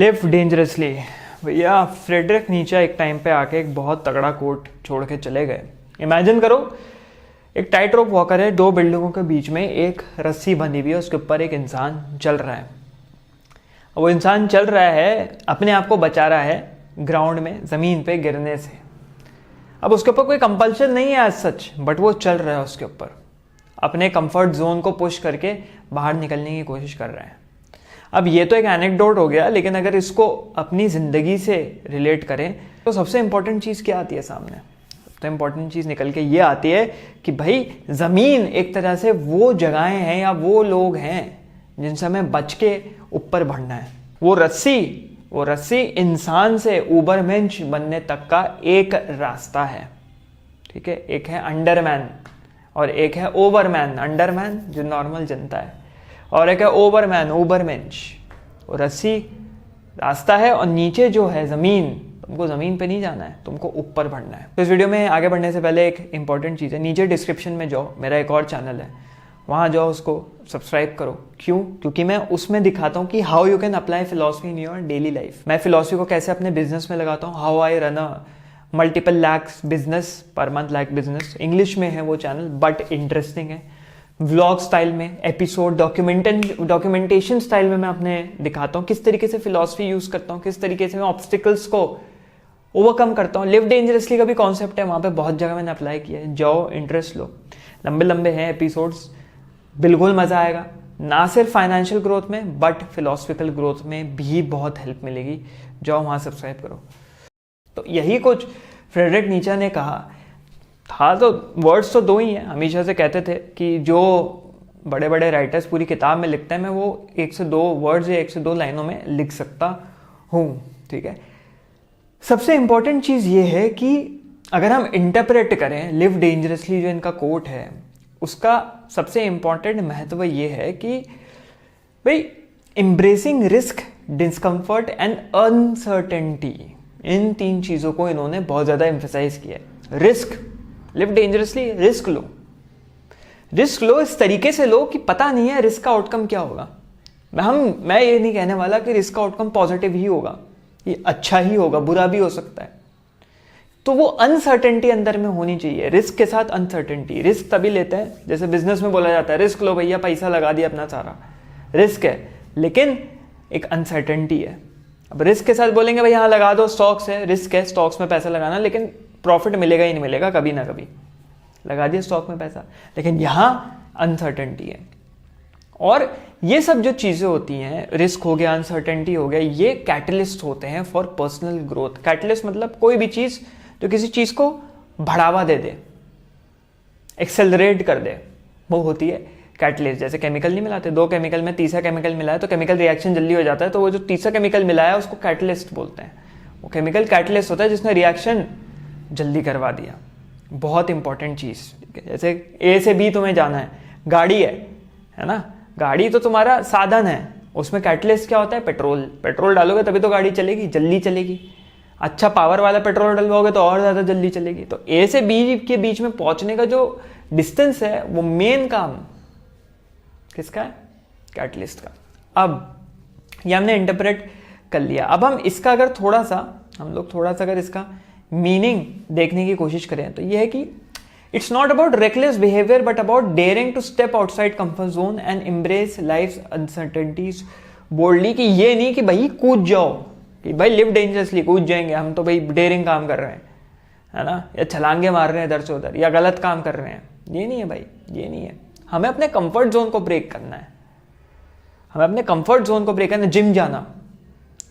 Live dangerously. भैया Frederick नीचे एक टाइम पे आके एक बहुत तगड़ा कोट छोड़ के चले गए। इमेजिन करो, एक टाइट रोप वॉकर है, दो बिल्डिंगों के बीच में एक रस्सी बंधी हुई है, उसके ऊपर एक इंसान चल रहा है। वो इंसान चल रहा है, अपने आप को बचा रहा है ग्राउंड में ज़मीन पे गिरने से। अब उसके ऊपर कोई कंपल्शन नहीं है एज सच, बट वो चल रहा है उसके ऊपर, अपने कंफर्ट जोन को पुश करके बाहर निकलने की कोशिश कर रहा है। अब ये तो एक एनेक्डोट हो गया, लेकिन अगर इसको अपनी ज़िंदगी से रिलेट करें तो सबसे इंपॉर्टेंट चीज़ क्या आती है सामने? सबसे इंपॉर्टेंट चीज़ निकल के ये आती है कि भाई ज़मीन एक तरह से वो जगहें हैं या वो लोग हैं जिनसे हमें बच के ऊपर बढ़ना है। वो रस्सी इंसान से ऊबरमेंश बनने तक का एक रास्ता है, ठीक है। एक है अंडरमैन और एक है ओवरमैन। अंडरमैन जो नॉर्मल जनता है, और एक है ओवरमैन, ऊबरमेंश। वो रस्सी रास्ता है और नीचे जो है ज़मीन, तुमको ज़मीन पे नहीं जाना है, तुमको ऊपर बढ़ना है। तो इस वीडियो में आगे बढ़ने से पहले एक इंपॉर्टेंट चीज़ है, नीचे डिस्क्रिप्शन में जाओ, मेरा एक और चैनल है, वहाँ जाओ, उसको सब्सक्राइब करो। क्यों? क्योंकि मैं उसमें दिखाता हूँ कि how you can apply philosophy in your daily life. मैं फिलॉसफी को कैसे अपने बिजनेस में लगाता हूँ, how I run a multiple lakhs business per month lakh business. English में है वो चैनल, बट इंटरेस्टिंग है। व्लॉग स्टाइल में, एपिसोड डॉक्यूमेंटेशन स्टाइल में मैं अपने दिखाता हूँ किस तरीके से फिलॉसफी यूज़ करता हूँ, किस तरीके से मैं ऑब्स्टिकल्स को ओवरकम करता हूँ। लिव डेंजरसली का भी कॉन्सेप्ट है, वहाँ पे बहुत जगह मैंने अप्लाई किया है। जाओ, इंटरेस्ट लो। लंबे लंबे हैं एपिसोड्स, बिल्कुल मज़ा आएगा। ना सिर्फ फाइनेंशियल ग्रोथ में बट फिलोसफिकल ग्रोथ में भी बहुत हेल्प मिलेगी। जाओ वहाँ सब्सक्राइब करो। तो यही कुछ फ्रेडरिक नीचे ने कहा था। तो वर्ड्स तो दो ही हैं, हमेशा से कहते थे कि जो बड़े बड़े राइटर्स पूरी किताब में लिखते हैं, मैं वो 1 से 2 वर्ड्स या 1 से 2 लाइनों में लिख सकता हूँ, ठीक है। सबसे इंपॉर्टेंट चीज़ ये है कि अगर हम इंटरप्रेट करें लिव डेंजरसली, जो इनका कोट है, उसका सबसे इंपॉर्टेंट महत्व ये है कि भाई embracing risk, discomfort and uncertainty, इन 3 चीज़ों को इन्होंने बहुत ज़्यादा एम्फेसाइज किया है। रिस्क, लिव डेंजरसली, रिस्क लो। रिस्क लो इस तरीके से लो कि पता नहीं है रिस्क का आउटकम क्या होगा। मैं ये नहीं कहने वाला कि रिस्क का आउटकम पॉजिटिव ही होगा, ये अच्छा ही होगा, बुरा भी हो सकता है। तो वो अनसर्टेनिटी अंदर में होनी चाहिए। रिस्क के साथ अनसर्टेनिटी। रिस्क तभी लेते हैं, जैसे बिजनेस में बोला जाता है रिस्क लो भैया, पैसा लगा दिया अपना सारा, रिस्क है, लेकिन एक अनसर्टेनिटी है। अब रिस्क के साथ बोलेंगे भाई हाँ लगा दो, स्टॉक्स है, रिस्क है स्टॉक्स में पैसा लगाना, लेकिन प्रॉफिट मिलेगा ही नहीं मिलेगा, कभी ना कभी। लगा दिया स्टॉक में पैसा, लेकिन यहाँ अनसर्टेनिटी है। और ये सब जो चीज़ें होती हैं, रिस्क हो गया, अनसर्टेनिटी हो गया, ये कैटलिस्ट होते हैं फॉर पर्सनल ग्रोथ। कैटलिस्ट मतलब कोई भी चीज़ जो किसी चीज़ को बढ़ावा दे दे, एक्सेलरेट कर दे, वो होती है कैटलिस्ट। जैसे केमिकल नहीं मिलाते, 2 केमिकल में तीसरा केमिकल मिला है तो केमिकल रिएक्शन जल्दी हो जाता है, तो वो जो तीसरा केमिकल मिला है उसको कैटलिस्ट बोलते हैं। वो केमिकल कैटलिस्ट होता है जिसने रिएक्शन जल्दी करवा दिया। बहुत इंपॉर्टेंट चीज़, ठीक है। जैसे ए से बी तुम्हें जाना है, गाड़ी है ना, गाड़ी तो तुम्हारा साधन है, उसमें कैटलिस्ट क्या होता है? पेट्रोल। पेट्रोल डालोगे तभी तो गाड़ी चलेगी, जल्दी चलेगी। अच्छा पावर वाला पेट्रोल डलवाओगे तो और ज़्यादा जल्दी चलेगी। तो ए से बी के बीच में पहुंचने का जो डिस्टेंस है, वो मेन काम किसका है? कैटलिस्ट का। अब ये हमने इंटरप्रेट कर लिया। अब हम इसका अगर हम लोग थोड़ा सा अगर इसका मीनिंग देखने की कोशिश करें तो ये है कि it's not about reckless behaviour but about daring to step outside comfort zone and embrace life uncertainties boldly. कि ये नहीं कि भाई कूद जाओ, कि भाई लिव डेंजरसली, कूद जाएंगे हम तो भाई डेयरिंग काम कर रहे हैं, है ना, या छलांगे मार रहे हैं इधर से उधर, या गलत काम कर रहे हैं। ये नहीं है भाई, ये नहीं है। हमें अपने कंफर्ट जोन को ब्रेक करना है। हमें अपने कंफर्ट जोन को ब्रेक करना है। जिम जाना,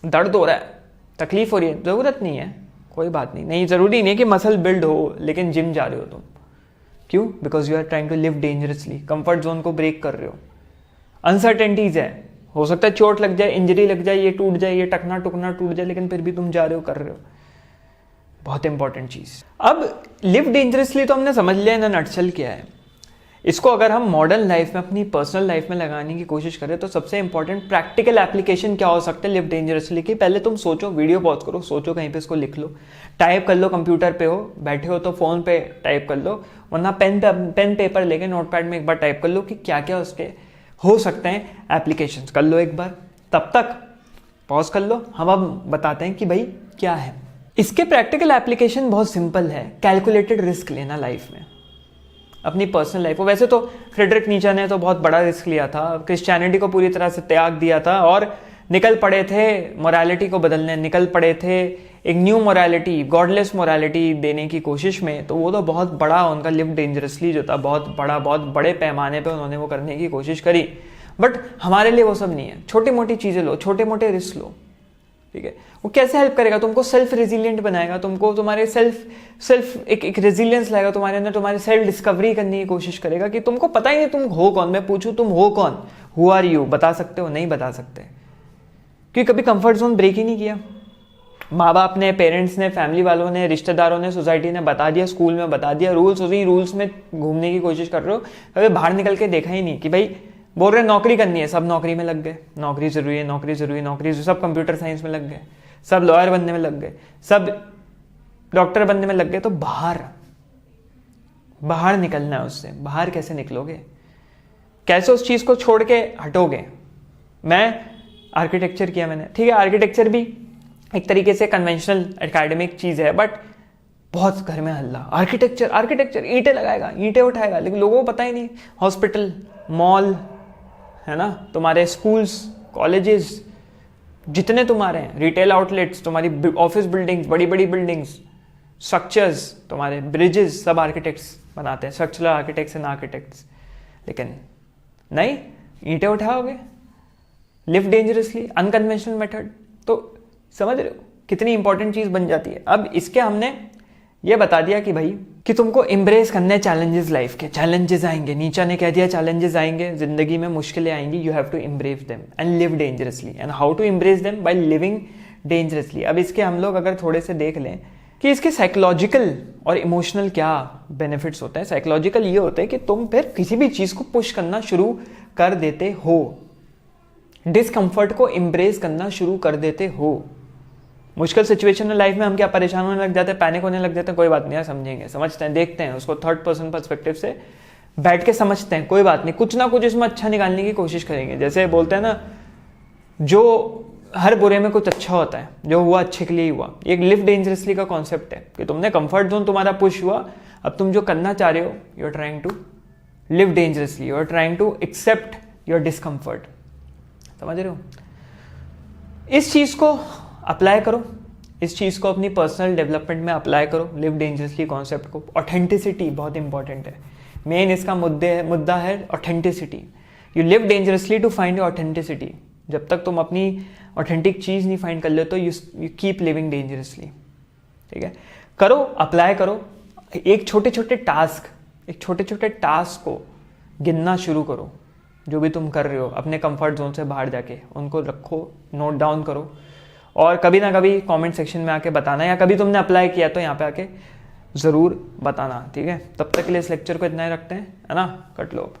दर्द हो रहा है, तकलीफ हो रही है, ज़रूरत नहीं है, कोई बात नहीं, ज़रूरी नहीं है कि मसल बिल्ड हो, लेकिन जिम जा रहे हो तुम, क्यों? Because you are trying to live dangerously, comfort zone को ब्रेक कर रहे हो। अनसर्टेनिटीज है, हो सकता है चोट लग जाए, इंजरी लग जाए, ये टूट जाए, ये टकना टुकना टूट जाए, लेकिन फिर भी तुम जा रहे हो, कर रहे हो। बहुत इंपॉर्टेंट चीज़। अब लिव डेंजरसली तो हमने समझ लिया, इन नटशल क्या है। इसको अगर हम मॉडर्न लाइफ में, अपनी पर्सनल लाइफ में लगाने की कोशिश करें तो सबसे इंपॉर्टेंट प्रैक्टिकल एप्लीकेशन क्या हो सकता है लिव डेंजरसली की? पहले तुम सोचो, वीडियो पॉज करो, सोचो, कहीं पे इसको लिख लो, टाइप कर लो, कंप्यूटर पे हो, बैठे हो तो फोन पे टाइप कर लो, वरना पेन पेपर लेके नोटपैड में एक बार टाइप कर लो कि क्या क्या उसके हो सकते हैं एप्लीकेशन, कर लो एक बार। तब तक पॉज कर लो, हम अब बताते हैं कि भाई क्या है। इसके प्रैक्टिकल एप्लीकेशन बहुत सिंपल है, कैलकुलेटेड रिस्क लेना लाइफ में, अपनी पर्सनल लाइफ को। वैसे तो फ्रेडरिक नीचे ने तो बहुत बड़ा रिस्क लिया था, क्रिश्चियनिटी को पूरी तरह से त्याग दिया था और निकल पड़े थे मोरालिटी को बदलने, निकल पड़े थे एक न्यू मोरालिटी, गॉडलेस मोरालिटी देने की कोशिश में। तो वो तो बहुत बड़ा उनका लिव डेंजरसली जो था, बहुत बड़ा, बहुत बड़े पैमाने पे उन्होंने वो करने की कोशिश करी। बट हमारे लिए वो सब नहीं है। छोटी मोटी चीज़ें लो, छोटे मोटे रिस्क लो, ठीक है। वो कैसे हेल्प करेगा तुमको? सेल्फ रेजिलियंट बनाएगा तुमको, तुम्हारे सेल्फ एक रेजिलियंस लाएगा तुम्हारे अंदर, तुम्हारी सेल्फ डिस्कवरी करने की कोशिश करेगा कि तुमको पता ही नहीं तुम हो कौन। मैं पूछूं तुम हो कौन, हु आर यू, बता सकते हो? नहीं बता सकते, क्योंकि कभी कंफर्ट जोन ब्रेक ही नहीं किया। माँ बाप ने, पेरेंट्स ने, फैमिली वालों ने, रिश्तेदारों ने, सोसाइटी ने बता दिया, स्कूल में बता दिया, रूल्स, उसी रूल्स में घूमने की कोशिश कर रहे हो, कभी बाहर निकल के देखा ही नहीं कि भाई बोल रहे नौकरी करनी है, सब नौकरी में लग गए, नौकरी जरूरी है, नौकरी जरूरी है, नौकरी, सब कंप्यूटर साइंस में लग गए, सब लॉयर बनने में लग गए, सब डॉक्टर बनने में लग गए। तो बाहर निकलना है उससे। बाहर कैसे निकलोगे? कैसे उस चीज को छोड़ के हटोगे? मैं आर्किटेक्चर किया मैंने, ठीक है, आर्किटेक्चर भी एक तरीके से कन्वेंशनल एकेडमिक चीज है, बट बहुत घर में हल्ला, आर्किटेक्चर ईंटें लगाएगा, ईंटें उठाएगा, लेकिन लोगों को पता ही नहीं। हॉस्पिटल, मॉल, है ना, तुम्हारे स्कूल्स, कॉलेजेस, जितने तुम्हारे हैं, रिटेल आउटलेट्स, तुम्हारी ऑफिस बिल्डिंग्स, बड़ी बड़ी बिल्डिंग्स, स्ट्रक्चर्स, तुम्हारे ब्रिजेस, सब आर्किटेक्ट्स बनाते हैं, स्ट्रक्चरल आर्किटेक्ट्स एंड आर्किटेक्ट्स। लेकिन नहीं, ईंटें उठाओगे, लिव डेंजरसली, अनकन्वेंशनल मेथड। तो समझ रहे हो कितनी इंपॉर्टेंट चीज बन जाती है। अब इसके हमने ये बता दिया कि भाई कि तुमको एम्ब्रेस करने चैलेंजेस, लाइफ के चैलेंजेस आएंगे। नीचा ने कह दिया चैलेंजेस आएंगे, जिंदगी में मुश्किलें आएंगी, you have to embrace them and live dangerously. And how to embrace them? By living dangerously. अब इसके हम लोग अगर थोड़े से देख लें कि इसके साइकोलॉजिकल और इमोशनल क्या बेनिफिट्स होते हैं। साइकोलॉजिकल ये होते हैं कि तुम फिर किसी भी चीज को पुश करना शुरू कर देते हो, डिस्कम्फर्ट को एम्ब्रेस करना शुरू कर देते हो। मुश्किल सिचुएशन में लाइफ में हम क्या परेशान होने लग जाते हैं, पैनिक होने लग जाते हैं, कोई बात नहीं यार, समझेंगे, समझते हैं, देखते हैं उसको, थर्ड पर्सन पर्सपेक्टिव से बैठ के समझते हैं, कोई बात नहीं, कुछ ना कुछ इसमें अच्छा निकालने की कोशिश करेंगे। जैसे बोलते हैं ना, जो हर बुरे में कुछ अच्छा होता है, जो हुआ अच्छे के लिए ही हुआ। एक लिव डेंजरसली का कॉन्सेप्ट है कि तुमने कंफर्ट जोन तुम्हारा पुश हुआ, अब तुम जो करना चाह रहे हो, you are trying to live dangerously, you are trying to accept your discomfort. समझ रहे हो? इस चीज को अप्लाई करो, इस चीज को अपनी पर्सनल डेवलपमेंट में अप्लाई करो, लिव डेंजरसली कॉन्सेप्ट को। ऑथेंटिसिटी बहुत इंपॉर्टेंट है, मेन इसका मुद्दा है authenticity. You live dangerously to find your authenticity. जब तक तुम अपनी ऑथेंटिक चीज नहीं फाइंड कर लेते, यू कीप लिविंग डेंजरसली। ठीक है, करो, अप्लाई करो। एक छोटे छोटे टास्क को गिनना शुरू करो, जो भी तुम कर रहे हो अपने कंफर्ट जोन से बाहर जाके, उनको रखो, नोट डाउन करो, और कभी ना कभी कमेंट सेक्शन में आके बताना, या कभी तुमने अप्लाई किया तो यहाँ पे आके ज़रूर बताना। ठीक है, तब तक के लिए इस लेक्चर को इतना ही रखते हैं, है ना। कट लो अब।